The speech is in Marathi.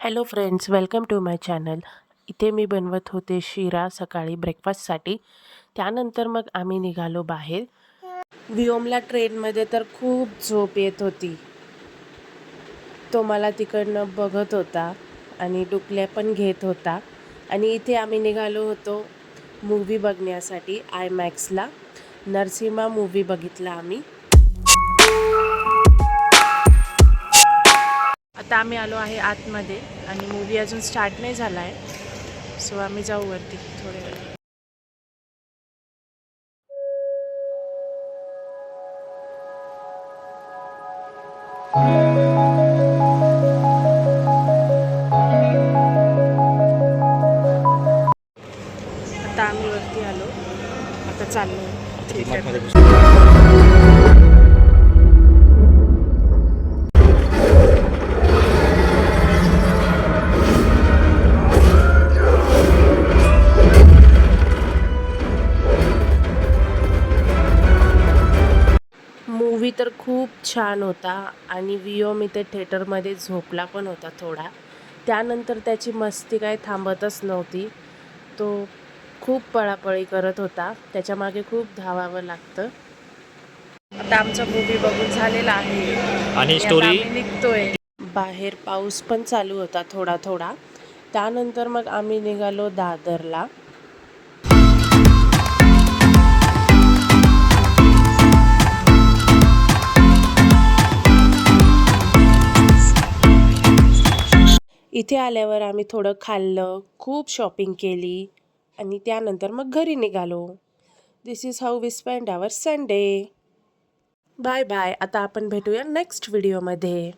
Hello friends, welcome to my channel. इथे मी बनवत होते शिरा सकाळी ब्रेकफास्टसाठी. त्यानंतर मग आम्ही निघालो बाहेर. वियोमला ट्रेनमध्ये तर खूप झोप येत होती. तो मला तिकडनं बघत होता आणि डुकल्या पण घेत होता. आणि इथे आम्ही निघालो होतो मूव्ही बघण्यासाठी आयमॅक्सला. नरसिम्हा मूव्ही बघितला आम्ही. आता आम्ही आलो आहे आतमध्ये आणि मूव्ही अजून स्टार्ट नाही झाला आहे. सो आम्ही जाऊ वरती थोडे वेळ. आता आम्ही वरती आलो. आता चाललो मूव्ही तर खूप छान होता आणि वियोम इथे थिएटरमध्ये झोपला पण होता थोडा. त्यानंतर त्याची मस्ती काही थांबतच नव्हती. तो खूप पळापळी करत होता. त्याच्या मागे खूप धावावं लागतं. आता आमचा मूव्ही बघून झालेला आहे आणि आता आम्ही निघतोय. बाहेर पाऊस पण चालू होता थोडा थोडा. त्यानंतर मग आम्ही निघालो दादरला. इथे आल्यावर आम्ही थोडं खाल्लं, खूप शॉपिंग केली आणि त्यानंतर मग घरी निघालो. This is how we spend our Sunday. Bye bye. आता आपण भेटूया नेक्स्ट व्हिडिओमध्ये.